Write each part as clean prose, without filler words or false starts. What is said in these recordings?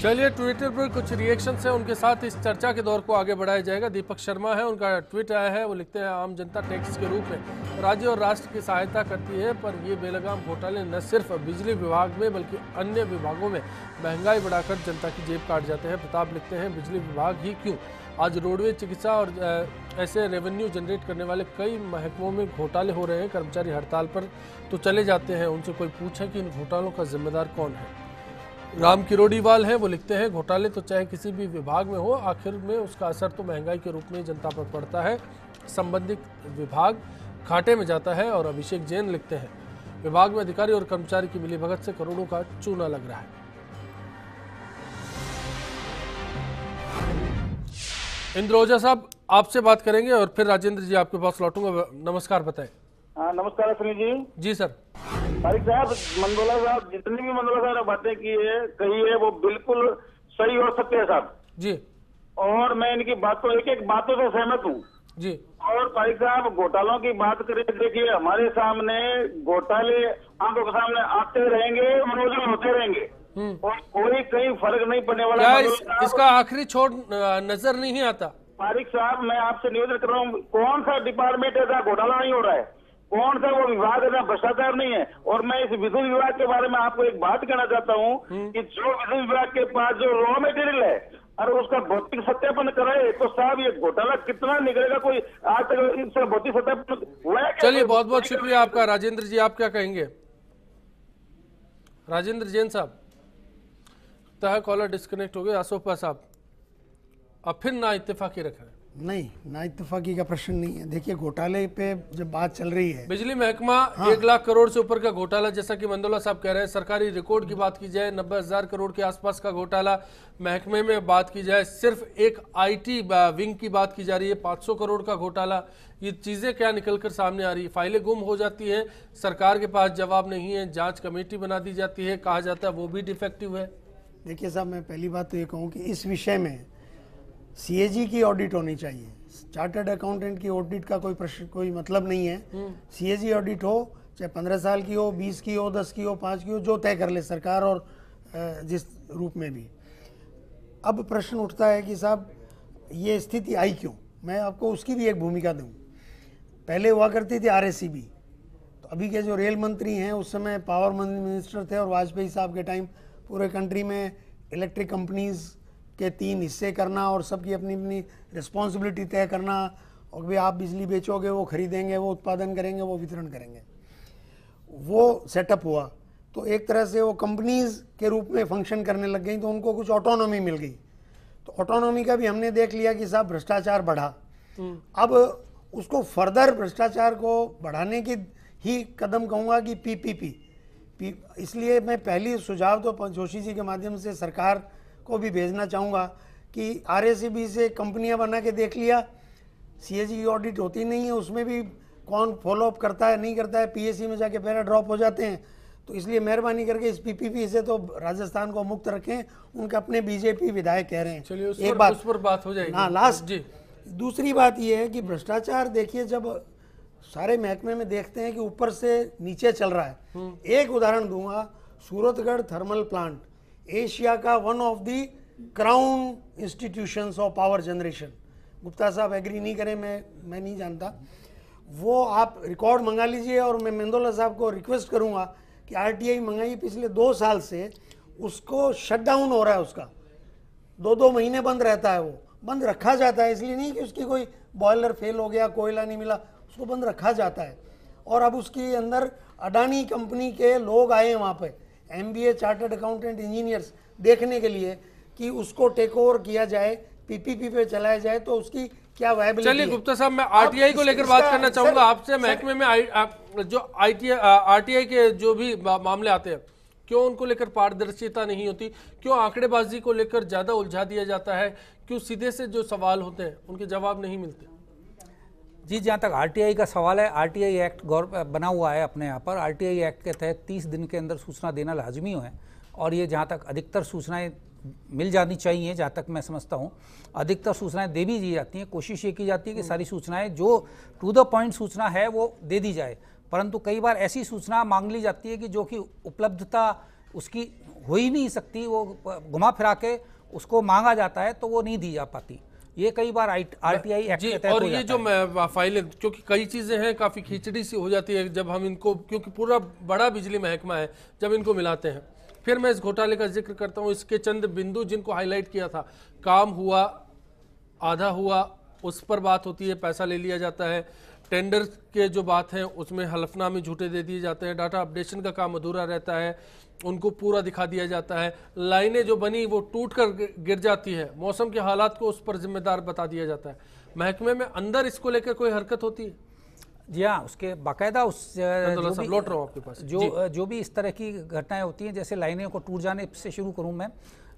चलिए ट्विटर पर कुछ रिएक्शन है, उनके साथ इस चर्चा के दौर को आगे बढ़ाया जाएगा। दीपक शर्मा है, उनका ट्वीट आया है। वो लिखते हैं, आम जनता टैक्स के रूप में राज्य और राष्ट्र की सहायता करती है, पर ये बेलगाम घोटाले न सिर्फ बिजली विभाग में बल्कि अन्य विभागों में महंगाई बढ़ाकर जनता की जेब काट जाते हैं। प्रताप लिखते हैं, बिजली विभाग ही क्यों, आज रोडवेज, चिकित्सा और ऐसे रेवेन्यू जनरेट करने वाले कई महकमों में घोटाले हो रहे हैं। कर्मचारी हड़ताल पर तो चले जाते हैं, उनसे कोई पूछे कि इन घोटालों का जिम्मेदार कौन है। राम किरोड़ीवाल है, वो लिखते हैं, घोटाले तो चाहे किसी भी विभाग में हो, आखिर में उसका असर तो महंगाई के रूप में जनता पर पड़ता है। संबंधित विभाग घाटे में जाता है। और अभिषेक जैन लिखते हैं, विभाग में अधिकारी और कर्मचारी की मिलीभगत से करोड़ों का चूना लग रहा है। इंद्रोजा साहब आपसे बात करेंगे और फिर राजेंद्र जी आपके पास लौटूंगा। नमस्कार, बताएं। हाँ, नमस्कार सुनील जी। जी सर। तारिक साहब, मंदोला साहब, जितनी भी मंदोला साहब ने बातें कही है वो बिल्कुल सही और सत्य है साहब जी। और मैं इनकी बातों एक बातों से सहमत हूँ जी। और तारिक साहब, घोटालों की बात करें, देखिए हमारे सामने घोटाले आंखों के सामने आते रहेंगे और रोजाना होते रहेंगे और कोई कहीं फर्क नहीं पड़ने वाला। इसका आखिरी छोड़ नजर नहीं आता। तारिक साहब, मैं आपसे निवेदन कर रहा हूँ, कौन सा डिपार्टमेंट ऐसा घोटाला नहीं हो रहा है, कौन सा वो विभाग ऐसा भ्रष्टाचार नहीं है। और मैं इस विद्युत विभाग के बारे में आपको एक बात कहना चाहता हूँ कि जो विद्युत विभाग के पास जो रॉ मटेरियल है और उसका भौतिक सत्यापन कराए तो साहब ये घोटाला कितना निकलेगा, कोई आज तक इसका भौतिक सत्यापन हुआ है? चलिए, बहुत बहुत शुक्रिया आपका। राजेंद्र जी, आप क्या कहेंगे? राजेंद्र जैन साहब, कॉलर डिस्कनेक्ट हो गए। आसोफा साहब, अब फिर ना इत्तेफाकी रखा है। नहीं, ना इत्तेफाकी का प्रश्न नहीं है। देखिए, घोटाले पे जब बात चल रही है, बिजली महकमा 1 लाख करोड़ से ऊपर का घोटाला, जैसा कि मंदोला साहब कह रहे हैं। सरकारी रिकॉर्ड की बात की जाए, 90,000 करोड़ के आसपास का घोटाला। महकमे में बात की जाए, सिर्फ एक IT विंग की बात की जा रही है, 500 करोड़ का घोटाला। ये चीजें क्या निकलकर सामने आ रही है? फाइलें गुम हो जाती हैं, सरकार के पास जवाब नहीं है, जांच कमेटी बना दी जाती है, कहा जाता है वो भी डिफेक्टिव है। देखिए साहब, मैं पहली बात तो ये कहूँ कि इस विषय में CAG की ऑडिट होनी चाहिए। चार्टर्ड अकाउंटेंट की ऑडिट का कोई मतलब नहीं है। CAG ऑडिट हो, चाहे 15 साल की हो, 20 की हो, 10 की हो, 5 की हो, जो तय कर ले सरकार, और जिस रूप में भी। अब प्रश्न उठता है कि साहब ये स्थिति आई क्यों। मैं आपको उसकी भी एक भूमिका दूं। पहले हुआ करती थी RACB, तो अभी के जो रेल मंत्री हैं उस समय पावर मिनिस्टर थे और वाजपेयी साहब के टाइम पूरे कंट्री में इलेक्ट्रिक कंपनीज के 3 हिस्से करना और सबकी अपनी अपनी रिस्पॉन्सिबिलिटी तय करना, और भी आप बिजली बेचोगे, वो खरीदेंगे, वो उत्पादन करेंगे, वो वितरण करेंगे। वो सेटअप हुआ तो एक तरह से वो कंपनीज के रूप में फंक्शन करने लग गई, तो उनको कुछ ऑटोनॉमी मिल गई। तो ऑटोनॉमी का भी हमने देख लिया कि साहब भ्रष्टाचार बढ़ा। अब उसको फर्दर भ्रष्टाचार को बढ़ाने की ही कदम कहूँगा कि PPP। इसलिए मैं पहली सुझाव तो जोशी जी के माध्यम से सरकार को भी भेजना चाहूँगा कि RACB से कंपनियां बना के देख लिया, CAG की ऑडिट होती नहीं है, उसमें भी कौन फॉलोअप करता है नहीं करता है, PAC में जाके पैरा ड्रॉप हो जाते हैं। तो इसलिए मेहरबानी करके इस PPP से तो राजस्थान को मुक्त रखें, उनके अपने BJP विधायक कह रहे हैं। चलिए उस पर बात हो जाएगी। हाँ, लास्ट जी। दूसरी बात ये है कि भ्रष्टाचार, देखिए जब सारे महकमे में देखते हैं कि ऊपर से नीचे चल रहा है। एक उदाहरण दूंगा, सूरतगढ़ थर्मल प्लांट एशिया का one of the crown institutions of power generation. Gupta साहब एग्री नहीं करें, मैं नहीं जानता, वो आप रिकॉर्ड मंगा लीजिए। और मैं मंदोला साहब को रिक्वेस्ट करूंगा कि RTI मंगाइए। पिछले 2 साल से उसको शट डाउन हो रहा है, उसका 2-2 महीने बंद रहता है। वो बंद रखा जाता है, इसलिए नहीं कि उसकी कोई बॉयलर फेल हो गया, कोयला नहीं मिला, उसको बंद रखा जाता है। और अब उसके अंदर अडानी कंपनी के लोग आए हैं वहाँ पे, MBA चार्टर्ड अकाउंटेंट इंजीनियर्स, देखने के लिए कि उसको टेक ओवर किया जाए, PPP पे चलाया जाए, तो उसकी क्या वायबिलिटी है। चलिए गुप्ता साहब, मैं RTI को लेकर बात करना चाहूंगा आपसे। महकमे में जो RTI के जो भी मामले आते हैं, क्यों उनको लेकर पारदर्शिता नहीं होती? क्यों आंकड़ेबाजी को लेकर ज्यादा उलझा दिया जाता है? क्यों सीधे से जो सवाल होते हैं उनके जवाब नहीं मिलते? जी, जहाँ तक RTI का सवाल है, RTI एक्ट बना हुआ है अपने यहाँ पर। RTI एक्ट के तहत 30 दिन के अंदर सूचना देना लाजमी है, और ये जहाँ तक अधिकतर सूचनाएं मिल जानी चाहिए, जहाँ तक मैं समझता हूँ अधिकतर सूचनाएं दे भी दी जाती हैं। कोशिश ये की जाती है कि सारी सूचनाएं जो टू द पॉइंट सूचना है वो दे दी जाए, परंतु कई बार ऐसी सूचना मांग ली जाती है कि जो कि उपलब्धता उसकी हो ही नहीं सकती, वो घुमा फिरा के उसको मांगा जाता है तो वो नहीं दी जा पाती। ये कई बार आरटीआई एक्ट के तहत और हो ये जाता जो फाइलें, क्योंकि कई चीज़ें हैं काफ़ी खिचड़ी सी हो जाती है जब हम इनको, क्योंकि पूरा बड़ा बिजली महकमा है, जब इनको मिलाते हैं। फिर मैं इस घोटाले का जिक्र करता हूँ, इसके चंद बिंदु जिनको हाईलाइट किया था। काम हुआ, आधा हुआ, उस पर बात होती है, पैसा ले लिया जाता है। टेंडर के जो बात है उसमें हलफनामे झूठे दे दिए जाते हैं। डाटा अपडेशन का काम अधूरा रहता है, उनको पूरा दिखा दिया जाता है। लाइनें जो बनी वो टूट कर गिर जाती है, मौसम के हालात को उस पर जिम्मेदार बता दिया जाता है। महकमे में अंदर इसको लेकर कोई हरकत होती है? जी हाँ, उसके बाकायदा उस लौट रहा हूँ आपके पास। जो भी इस तरह की घटनाएं होती हैं, जैसे लाइनें को टूट जाने से शुरू करूं मैं,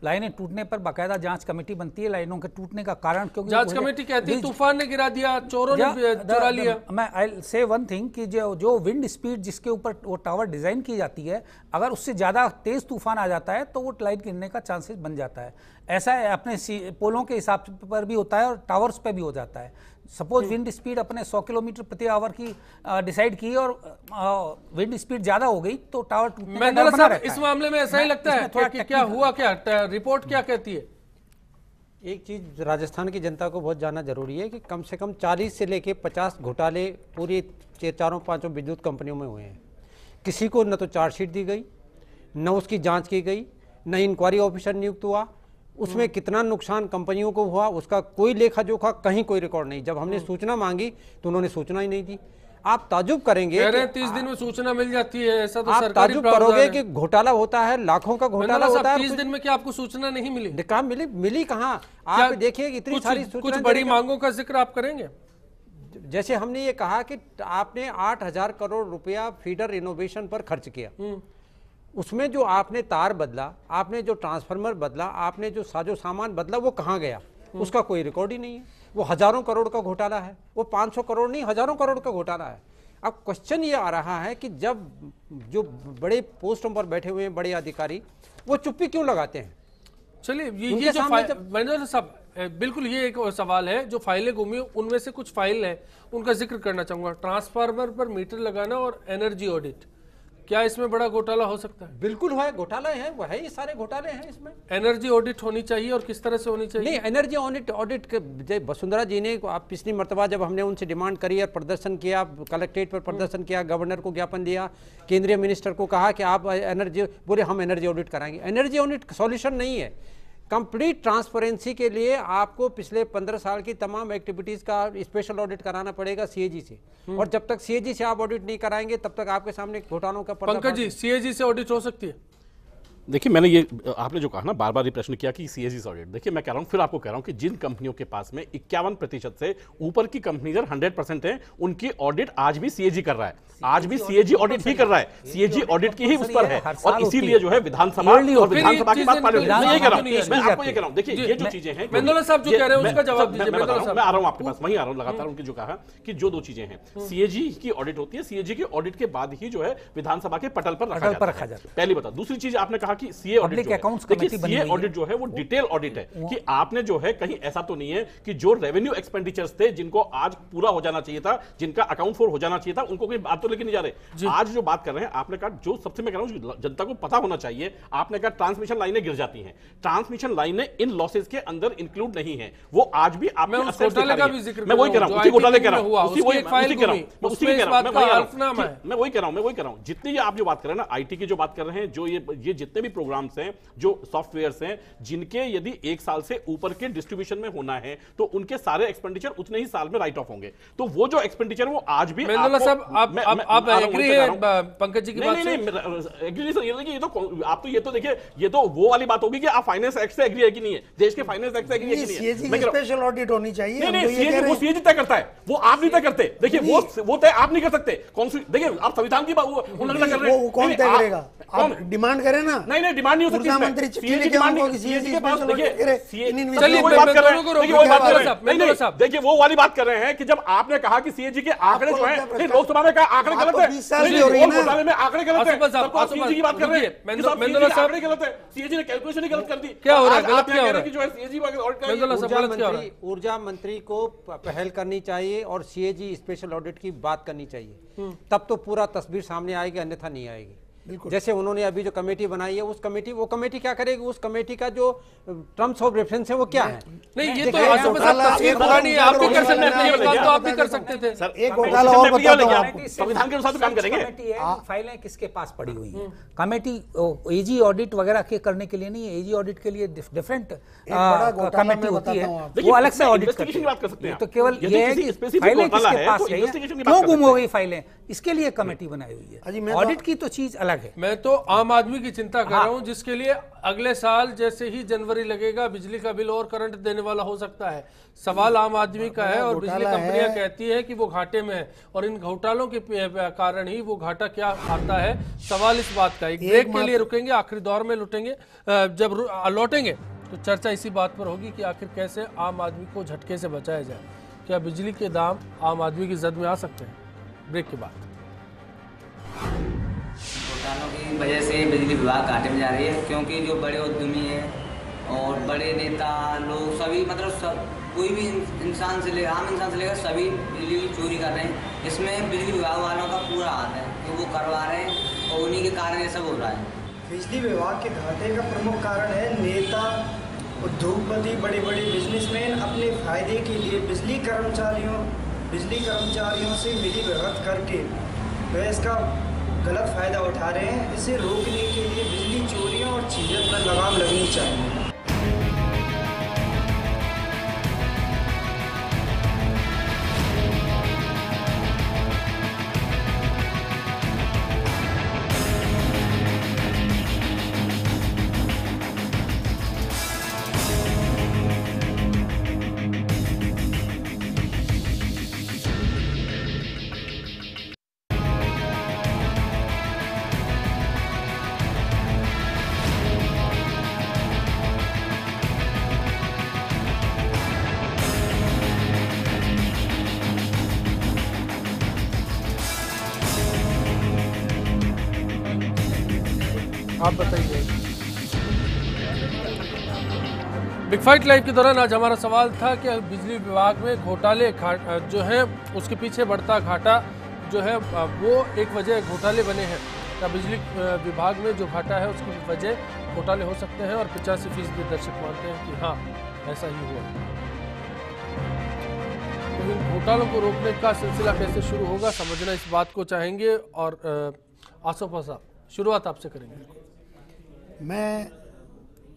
लाइनें टूटने पर बाकायदा जांच कमेटी बनती है। लाइनों के टूटने का कारण, क्योंकि जांच कमेटी कहती है तूफान ने गिरा दिया, चोरों ने चुरा लिया। मैं आई से वन थिंग कि जो विंड स्पीड जिसके ऊपर वो टावर डिजाइन की जाती है, अगर उससे ज्यादा तेज तूफान आ जाता है तो वो लाइन गिरने का चांसेस बन जाता है। ऐसा है अपने पोलों के हिसाब पर भी होता है और टावर्स पे भी हो जाता है। सपोज विंड स्पीड अपने 100 किलोमीटर प्रति आवर की डिसाइड की और विंड स्पीड ज्यादा हो गई तो टावर टूटने का डर बना रहता है। इस मामले में ऐसा ही लगता है कि क्या हुआ, क्या रिपोर्ट क्या कहती है? एक चीज राजस्थान की जनता को बहुत जानना जरूरी है कि कम से कम 40 से लेके 50 घोटाले पूरी चारों पांचों विद्युत कंपनियों में हुए हैं। किसी को न तो चार्जशीट दी गई, न उसकी जांच की गई, न इंक्वायरी ऑफिसर नियुक्त हुआ। उसमें कितना नुकसान कंपनियों को हुआ उसका कोई लेखा जोखा, कहीं कोई रिकॉर्ड नहीं। जब हमने सूचना मांगी तो उन्होंने सूचना ही नहीं दी। आप ताजुब करेंगे, 30 दिन में सूचना मिल जाती है, ऐसा तो आप सरकारी ताजुब करोगे कि घोटाला होता है, लाखों का घोटाला होता है। 30 दिन में क्या आपको सूचना नहीं मिली? कहाँ मिली कहाँ? आप देखिए इतनी सारी सूचना, कुछ बड़ी मांगों का जिक्र आप करेंगे। जैसे हमने ये कहा कि आपने 8,000 करोड़ रुपया फीडर रिनोवेशन पर खर्च किया, उसमें जो आपने तार बदला, आपने जो ट्रांसफार्मर बदला, आपने जो साजो सामान बदला, वो कहाँ गया? उसका कोई रिकॉर्ड ही नहीं है। वो हजारों करोड़ का घोटाला है, वो 500 करोड़ नहीं, हजारों करोड़ का घोटाला है। अब क्वेश्चन ये आ रहा है कि जब जो बड़े पोस्टों पर बैठे हुए हैं बड़े अधिकारी, वो चुप्पी क्यों लगाते हैं? चलिए ये जो मैनेजर साहब, बिल्कुल ये एक सवाल है। जो फाइलें गुमी उनमें से कुछ फाइल है, उनका जिक्र करना चाहूंगा। ट्रांसफार्मर पर मीटर लगाना और एनर्जी ऑडिट, क्या इसमें बड़ा घोटाला हो सकता है? बिल्कुल है, घोटाला है, वो है, ये सारे घोटाले हैं इसमें। एनर्जी ऑडिट होनी चाहिए और किस तरह से होनी चाहिए? नहीं, एनर्जी ऑडिट वसुंधरा जी ने, आप पिछली मर्तबा जब हमने उनसे डिमांड करी और प्रदर्शन किया, कलेक्ट्रेट पर प्रदर्शन किया, गवर्नर को ज्ञापन दिया, केंद्रीय मिनिस्टर को कहा कि आप एनर्जी, बोले हम एनर्जी ऑडिट कराएंगे। एनर्जी ऑडिट सॉल्यूशन नहीं है। कंप्लीट ट्रांसपेरेंसी के लिए आपको पिछले 15 साल की तमाम एक्टिविटीज का स्पेशल ऑडिट कराना पड़ेगा सीएजी से, और जब तक सीएजी से आप ऑडिट नहीं कराएंगे तब तक आपके सामने घोटालों का पंकज जी, सीएजी से ऑडिट हो सकती है? देखिए, मैंने ये आपने जो कहा ना, बार बार ये प्रश्न किया कि सीएजी से ऑडिट, देखिए मैं कह रहा हूं, फिर आपको कह रहा हूं कि जिन कंपनियों के पास में 51% से ऊपर की कंपनी 100% है, उनकी ऑडिट आज भी सीएजी कर रहा है। आज भी सीएजी ऑडिट ही कर रहा है, सीएजी ऑडिट की ही उस पर है। और इसीलिए जो है विधानसभा और विधानसभा के बाद पार्लियामेंट, मैं ये कह रहा हूं, मैं आपको ये कह रहा हूं, देखिए ये जो चीजें हैं, मेंदोला साहब जो कह रहे हैं उसका जवाब दीजिए। मैं आ रहा हूं आपके पास, वहीं आ रहा हूं लगातार। उनकी जो कहा कि जो 2 चीजें हैं, सीएजी की ऑडिट होती है, सीएजी की ऑडिट के बाद ही जो है विधानसभा के पटल पर रखा जाता है। पहली बात। दूसरी चीज आपने कहा कि सीए ऑडिट, देखिए सीए ऑडिट जो है वो डिटेल ऑडिट है कि आपने जो है कहीं ऐसा तो नहीं है कि जो रेवेन्यू एक्सपेंडिचर्स थे जिनको आज पूरा हो जाना चाहिए था, जिनका अकाउंट फॉर हो जाना चाहिए था, उनको कोई बात तो लेके नहीं जा रहे। आज जो बात कर रहे हैं, आपने कहा, जो सबसे मैं कह रहा हूं जनता को पता होना चाहिए, आपने कहा ट्रांसमिशन लाइनें गिर जाती हैं। ट्रांसमिशन लाइनें इन लॉसेस के अंदर इंक्लूड नहीं है, वो आज भी आप, मैं वही कह रहा हूं, उसी घोटाले कह रहा हूं, मैं वही कह रहा हूं। जितनी आप जो बात कर रहे हैं ना, आईटी की जो बात कर रहे हैं, जो ये जितने भी प्रोग्राम्स हैं, जो सॉफ्टवेयर्स हैं, जिनके यदि 1 साल से ऊपर के डिस्ट्रीब्यूशन में होना है तो उनके सारे एक्सपेंडिचर उतने ही साल में राइट ऑफ होंगे। तो वो जो एक्सपेंडिचर वो आज भी आप एग्री हैं पंकज जी की बात से? नहीं, एग्री सर, ये तो देखिए, ये तो वो वाली बात होगी कि आप फाइनेंस एक्ट से एग्री है कि नहीं है, देश के फाइनेंस एक्ट से एग्री है कि नहीं है। सीएजी की स्पेशल ऑडिट होनी चाहिए। नहीं, वो सीएजी तय करता है, वो आप नहीं तय करते। देखिए वो तय आप नहीं कर सकते। देखिए आप संविधान की उल्लंघना कर रहे हैं, वो कौन तय करेगा? आप डिमांड करें ना। नहीं, डिमांड नहीं हो सकती। मंत्री चिट्ठी डिमांड होगी सीएजी के पास। देखिए वो वाली बात कर रहे हैं कि जब आपने कहा कि सीएजी के आंकड़े जो हैं, लोकसभा में कहा आंकड़े गलत है, घोटाले में आंकड़े गलत है, सीएजी की बात कर रहे हैं, आंकड़े गलत है, सीएजी ने कैलकुलेशन ही गलत कर दी। क्या हो रहा है? गलत क्या हो रहा है? जो है सीएजी ऊर्जा मंत्री को पहल करनी चाहिए और सीएजी स्पेशल ऑडिट की बात करनी चाहिए, तब तो पूरा तस्वीर सामने आएगी, अन्यथा नहीं आएगी। जैसे उन्होंने अभी जो कमेटी बनाई है, वो कमेटी क्या करेगी? उस कमेटी का जो टर्म्स ऑफ रेफरेंस है वो क्या है? नहीं, ये तो तस्वीर पुरानी है, आप भी कर सकते थे, ये काम तो आप भी कर सकते थे। एक घोटाला और बताता हूं आपको, संविधान के अनुसार काम करेंगे। फाइलें किसके पास पड़ी हुई हैं? कमेटी एजी ऑडिट वगैरह के करने के लिए नहीं है, एजी ऑडिट के लिए डिफरेंट कमेटी होती है, वो अलग से ऑडिट करती है। तो केवल ये है कि फाइलें किसके पास है, क्यों गुम हो गई फाइलें, इसके लिए कमेटी बनाई हुई है। ऑडिट की तो चीज अलग है। मैं तो आम आदमी की चिंता कर रहा हूं, जिसके लिए अगले साल जैसे ही जनवरी लगेगा बिजली का बिल और करंट देने वाला हो सकता है। सवाल आम आदमी का है और बिजली कंपनियां कहती है कि वो घाटे में है, और इन घोटालों के कारण ही वो घाटा क्या आता है। सवाल इस बात का, एक ब्रेक के लिए रुकेंगे, आखिरी दौर में लुटेंगे, जब लौटेंगे तो चर्चा इसी बात पर होगी कि आखिर कैसे आम आदमी को झटके से बचाया जाए। क्या बिजली के दाम आम आदमी की जद में आ सकते हैं? ब्रेक के बाद। घोटालों की वजह से बिजली विभाग घाटे में जा रही है, क्योंकि जो बड़े उद्यमी हैं और बड़े नेता लोग सभी, मतलब कोई भी इंसान से ले, आम इंसान से लेकर सभी बिजली चोरी कर रहे हैं। इसमें बिजली विभाग वालों का पूरा हाथ है कि वो करवा रहे हैं, और उन्हीं के कारण ये सब हो रहा है। बिजली विभाग के घाटे का प्रमुख कारण है नेता, उद्योगपति, बड़े बड़े बिजनेसमैन अपने फायदे के लिए बिजली कर्मचारियों से मिली भगत करके वह इसका गलत फ़ायदा उठा रहे हैं। इसे रोकने के लिए बिजली चोरियों और चीज़ों पर लगाम लगनी चाहिए। आप बताइए। बिग फाइट लाइव के दौरान आज हमारा सवाल था कि बिजली विभाग में घोटाले जो है उसके पीछे बढ़ता घाटा जो है वो एक वजह घोटाले बने हैं। क्या बिजली विभाग में जो घाटा है उसकी वजह घोटाले हो सकते हैं? और 85% दर्शक मानते हैं कि हाँ ऐसा ही हुआ। तो इन घोटालों को रोकने का सिलसिला कैसे शुरू होगा, समझना इस बात को चाहेंगे। और आसफ साहब, शुरुआत आपसे करेंगे। मैं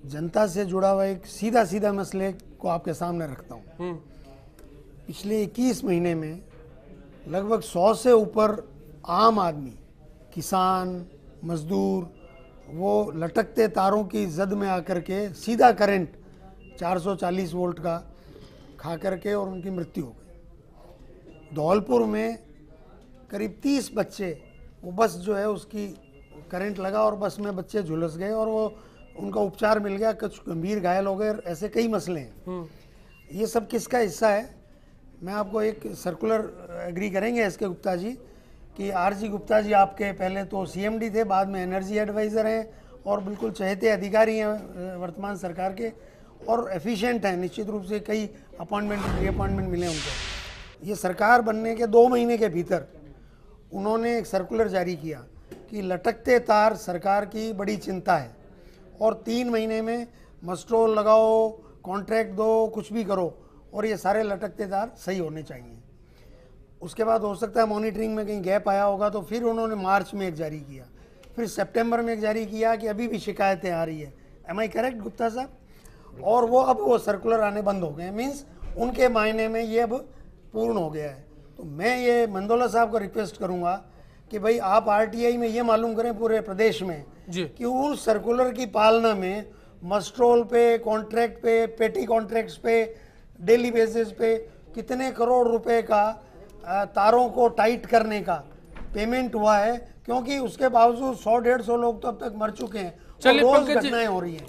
जनता से जुड़ा हुआ एक सीधा मसले को आपके सामने रखता हूँ। पिछले 21 महीने में लगभग 100 से ऊपर आम आदमी, किसान, मजदूर, वो लटकते तारों की जद में आकर के सीधा करंट 440 वोल्ट का खा करके और उनकी मृत्यु हो गई। धौलपुर में करीब 30 बच्चे, वो बस जो है उसकी करंट लगा और बस में बच्चे झुलस गए और वो उनका उपचार मिल गया, कुछ गंभीर घायल हो गए। ऐसे कई मसले हैं। ये सब किसका हिस्सा है? मैं आपको एक सर्कुलर एग्री करेंगे एसके गुप्ता जी कि आरजी गुप्ता जी आपके पहले तो सीएमडी थे, बाद में एनर्जी एडवाइज़र हैं और बिल्कुल चहेते अधिकारी हैं वर्तमान सरकार के और एफिशिएंट हैं। निश्चित रूप से कई अपॉइंटमेंट, रीअपॉइंटमेंट मिले उनको। ये सरकार बनने के 2 महीने के भीतर उन्होंने एक सर्कुलर जारी किया कि लटकते तार सरकार की बड़ी चिंता है और 3 महीने में मस्ट्रोल लगाओ, कॉन्ट्रैक्ट दो, कुछ भी करो और ये सारे लटकते तार सही होने चाहिए। उसके बाद हो सकता है मॉनिटरिंग में कहीं गैप आया होगा, तो फिर उन्होंने मार्च में एक जारी किया, फिर सितंबर में एक जारी किया कि अभी भी शिकायतें आ रही है। एम आई करेक्ट गुप्ता साहब? और वो अब वो सर्कुलर आने बंद हो गए, मीन्स उनके मायने में ये अब पूर्ण हो गया है। तो मैं ये मंदोला साहब को रिक्वेस्ट करूँगा कि भाई आप आरटीआई में ये मालूम करें पूरे प्रदेश में कि उस सर्कुलर की पालना में मस्ट्रोल पे, कॉन्ट्रैक्ट पे, पेटी कॉन्ट्रैक्ट्स पे, डेली बेसिस पे कितने करोड़ रुपए का तारों को टाइट करने का पेमेंट हुआ है, क्योंकि उसके बावजूद 100-150 लोग तो अब तक मर चुके हैं। चलिए पंकज जी, हो रही है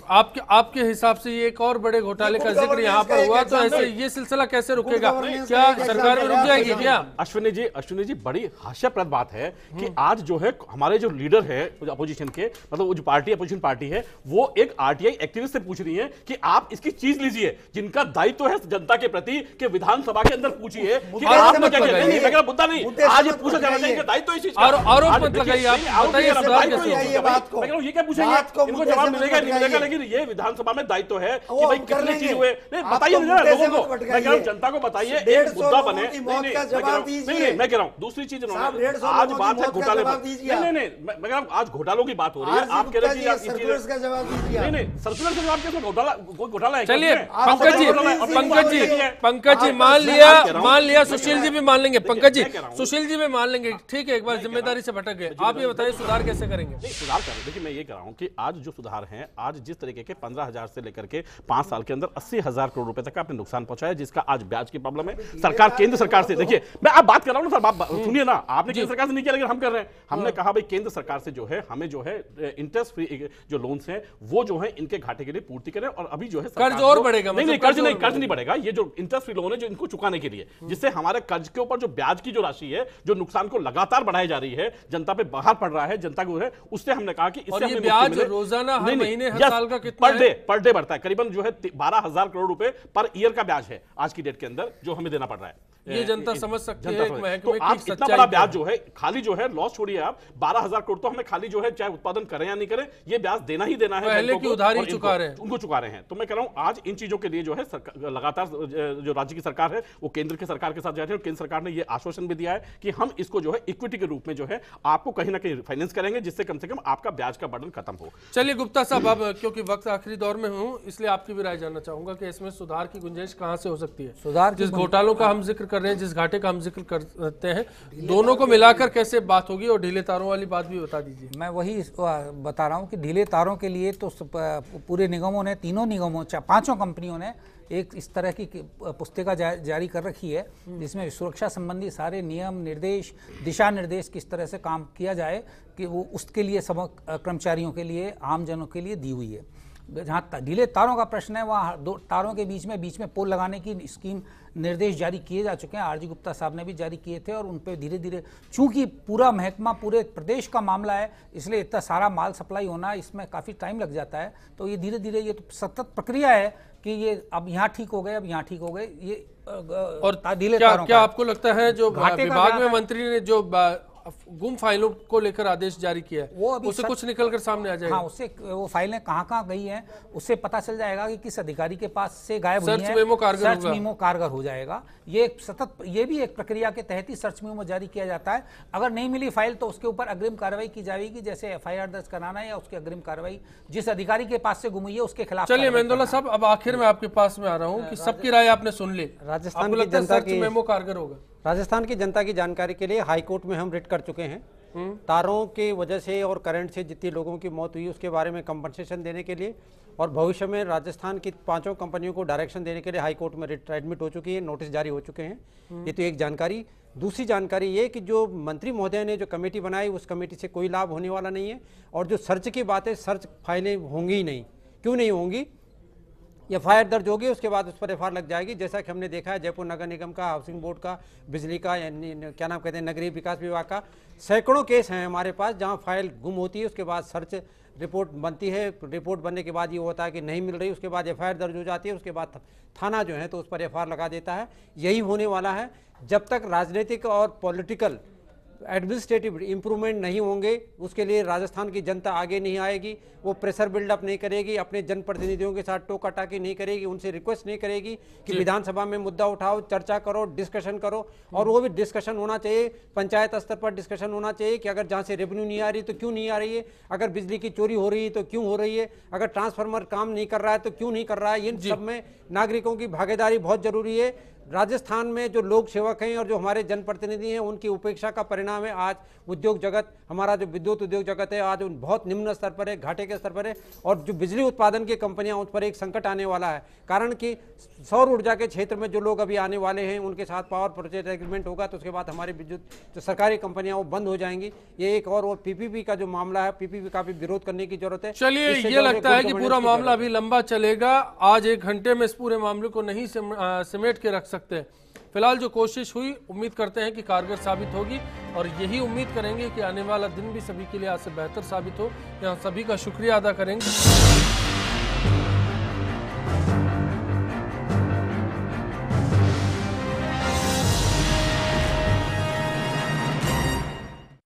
आपके हिसाब से ये एक और बड़े घोटाले का जिक्र यहाँ पर हुआ, तो ऐसे ये सिलसिला कैसे रुकेगा? क्या सरकार में रुक जाएगी क्या? अश्विनी जी बड़ी हास्यास्पद बात है कि आज जो है हमारे जो लीडर है अपोजिशन के, मतलब जो पार्टी अपोजिशन पार्टी है, वो एक आरटीआई एक्टिविस्ट से पूछ रही है कि आप इसकी चीज लीजिए जिनका दायित्व है जनता के प्रति, कि विधानसभा के अंदर पूछिए कि आपने क्या किया। मुद्दा नहीं, आज ये पूछा जाना चाहिए दायित्व इस चीज का। आरोप मत लगाइए आप, बताइए सुधार कैसे होगा। ये क्या पूछेंगे, इनको जवाब मिलेगा नहीं मिलेगा, लेकिन ये विधानसभा में दायित्व है कि भाई कितनी चीज हुए, बताइए लोगों को, मैं कह रहा हूँ जनता को बताइए, एक मुद्दा बने। नहीं, मैं कह रहा हूँ दूसरी चीज, आज बात है घोटाले पर, नहीं, मैं कह रहा हूँ आज घोटालों की बात हो रही है, आप कह रहे हैं कि सर्कुलर का जवाब दीजिए। नहीं, सर्कुलर का जवाब कैसे, घोटाला है। चलिए पंकज जी मान लिया सुशील जी भी मान लेंगे, पंकज जी सुशील जी भी मान लेंगे, ठीक है, एक बार जिम्मेदारी से भटक गए। आप ये बताइए सुधार कैसे करेंगे। सुधार करें, देखिए मैं ये कह रहा हूं कि आज जो सुधार हैं, आज जिस तरीके के 15,000 से लेकर के 5 साल के अंदर 80,000 करोड़ रुपए तक का आपने नुकसान पहुंचाया, जिसका आज ब्याज की प्रॉब्लम है। सरकार केंद्र सरकार से, देखिए मैं आप बात कर रहा हूं ना सर, आप सुनिए ना, आपने केंद्र सरकार से नहीं किया लेकिन हम कर रहे हैं। हमने कहा भाई केंद्र सरकार से जो है हमें जो है इंटरेस्ट फ्री जो लोन्स हैं वो जो है इनके घाटे के लिए पूर्ति करें, और अभी जो है कर्ज और बढ़ेगा। नहीं, कर्ज नहीं बढ़ेगा, ये जो इंटरेस्ट फ्री लोन है जो इनको चुकाने के लिए, जिससे हमारे कर्ज के ऊपर जो ब्याज की जो राशि है, जो नुकसान को लगातार बढ़ाई जा रही है, जनता पे बाहर पड़ रहा है, जनता को है, उससे हमने कहा कि इससे हमें ब्याज रोजाना हर महीने हर साल का कितना पर डे बढ़ता है, करीबन जो है 12,000 करोड़ रुपए पर ईयर का ब्याज है आज की डेट के अंदर जो हमें देना पड़ रहा है। ये जनता समझ सकती है। तो आप इतना बड़ा ब्याज जो है, खाली जो है लॉस छोड़िए आप, 12,000 करोड़ तो हमें खाली जो है चाहे उत्पादन करें या नहीं करें, ये ब्याज देना ही देना है। पहले की उधारी चुका रहे हैं, उनको चुका रहे हैं। तो मैं कह रहा हूं आज इन चीजों के लिए जो है लगातार जो राज्य की सरकार है वो केंद्र की सरकार के साथ जा रही है, और केंद्र सरकार ने ये आश्वासन भी दिया है कि हम इसको जो है इक्विटी के रूप में जो है आपको कहीं ना कहीं फाइनेंस करेंगे, जिससे कम से कम आपका ब्याज का बर्डन खत्म हो। चलिए गुप्ता साहब, अब क्योंकि वक्त आखिरी दौर में हूं, इसलिए आपकी भी राय जानना चाहूंगा कि इसमें सुधार की गुंजाइश कहां से हो सकती है। सुधार जिस घोटालों का हम जिक्र कर रहे हैं, जिस घाटे का हम जिक्र करते हैं, दोनों को मिलाकर कैसे बात होगी, और ढीले तारों वाली बात भी बता दीजिए। मैं वही बता रहा हूं कि ढीले तारों के लिए तो पूरे निगमों ने, तीनों निगमों, 5 कंपनियों ने एक इस तरह की पुस्तिका जारी कर रखी है, जिसमें सुरक्षा संबंधी सारे नियम, निर्देश, दिशा निर्देश किस तरह से काम किया जाए कि वो उसके लिए सब कर्मचारियों के लिए, आम जनों के लिए दी हुई है। जहाँ ढीले तारों का प्रश्न है, वहाँ 2 तारों के बीच में पोल लगाने की स्कीम निर्देश जारी किए जा चुके हैं, आरजी गुप्ता साहब ने भी जारी किए थे, और उन पर धीरे धीरे, चूंकि पूरा महकमा पूरे प्रदेश का मामला है, इसलिए इतना सारा माल सप्लाई होना, इसमें काफ़ी टाइम लग जाता है। तो ये धीरे धीरे, ये तो सतत प्रक्रिया है कि ये अब यहाँ ठीक हो गए, अब यहाँ ठीक हो गए, ये और ढीले तारों। क्या आपको लगता है जो विभाग में मंत्री ने जो गुम फाइलों को लेकर आदेश जारी किया है, वो उससे कुछ निकल कर सामने आ जाएगा? हाँ, उससे वो फाइलें कहाँ गई हैं उससे पता चल जाएगा कि किस अधिकारी के पास से गायब हुई हैं। सर्च मेमो कारगर हो जाएगा। ये सतत, ये भी एक प्रक्रिया के तहत ही सर्च मेमो जारी किया जाता है। अगर नहीं मिली फाइल तो उसके ऊपर अग्रिम कार्रवाई की जाएगी, जैसे FIR दर्ज कराना है, या उसकी अग्रिम कार्रवाई जिस अधिकारी के पास से गुम हुई है उसके खिलाफ। चलिए मेंदोला साहब, अब आखिर में आपके पास में आ रहा हूँ कि सबकी राय आपने सुन ली, राजस्थान की जनता की मेमो कारगर होगा। राजस्थान की जनता की जानकारी के लिए हाई कोर्ट में हम रिट कर चुके हैं। तारों की वजह से और करंट से जितनी लोगों की मौत हुई उसके बारे में कंपनसेशन देने के लिए, और भविष्य में राजस्थान की 5 कंपनियों को डायरेक्शन देने के लिए हाई कोर्ट में रिट एडमिट हो चुकी है, नोटिस जारी हो चुके हैं। ये तो एक जानकारी। दूसरी जानकारी ये कि जो मंत्री महोदय ने जो कमेटी बनाई, उस कमेटी से कोई लाभ होने वाला नहीं है, और जो सर्च की बात है, सर्च फाइलें होंगी ही नहीं। क्यों नहीं होंगी? FIR दर्ज होगी, उसके बाद उस पर FIR लग जाएगी, जैसा कि हमने देखा है जयपुर नगर निगम का, हाउसिंग बोर्ड का, बिजली का, क्या नाम कहते हैं, नगरीय विकास विभाग का, सैकड़ों केस हैं हमारे पास जहां फाइल गुम होती है, उसके बाद सर्च रिपोर्ट बनती है, रिपोर्ट बनने के बाद ये होता है कि नहीं मिल रही, उसके बाद FIR दर्ज हो जाती है, उसके बाद थाना जो है तो उस पर FIR लगा देता है। यही होने वाला है जब तक राजनीतिक और पॉलिटिकल एडमिनिस्ट्रेटिव इंप्रूवमेंट नहीं होंगे, उसके लिए राजस्थान की जनता आगे नहीं आएगी, वो प्रेशर बिल्डअप नहीं करेगी, अपने जनप्रतिनिधियों के साथ टोका टाकी नहीं करेगी, उनसे रिक्वेस्ट नहीं करेगी कि विधानसभा में मुद्दा उठाओ, चर्चा करो, डिस्कशन करो। और वो भी डिस्कशन होना चाहिए, पंचायत स्तर पर डिस्कशन होना चाहिए कि अगर जहाँ से रेवेन्यू नहीं आ रही तो क्यों नहीं आ रही है, अगर बिजली की चोरी हो रही है तो क्यों हो रही है, अगर ट्रांसफार्मर काम नहीं कर रहा है तो क्यों नहीं कर रहा है। इन सब में नागरिकों की भागीदारी बहुत जरूरी है। राजस्थान में जो लोक सेवक हैं और जो हमारे जनप्रतिनिधि हैं, उनकी उपेक्षा का परिणाम है आज उद्योग जगत, हमारा जो विद्युत उद्योग जगत है आज बहुत निम्न स्तर पर है, घाटे के स्तर पर है, और जो बिजली उत्पादन की कंपनियां, उस पर एक संकट आने वाला है। कारण कि सौर ऊर्जा के क्षेत्र में जो लोग अभी आने वाले हैं, उनके साथ पावर परचेज एग्रीमेंट होगा, तो उसके बाद हमारी विद्युत जो सरकारी कंपनियां वो बंद हो जाएंगी। ये एक और PPP का जो मामला है, PPP का भी विरोध करने की जरूरत है। चलिए, ये लगता है कि पूरा मामला अभी लंबा चलेगा, आज 1 घंटे में इस पूरे मामले को नहीं समेट के रख सकते। फिलहाल जो कोशिश हुई, उम्मीद करते हैं कि कारगर साबित होगी, और यही उम्मीद करेंगे कि आने वाला दिन भी सभी के लिए आज से बेहतर साबित हो। यहाँ सभी का शुक्रिया अदा करेंगे।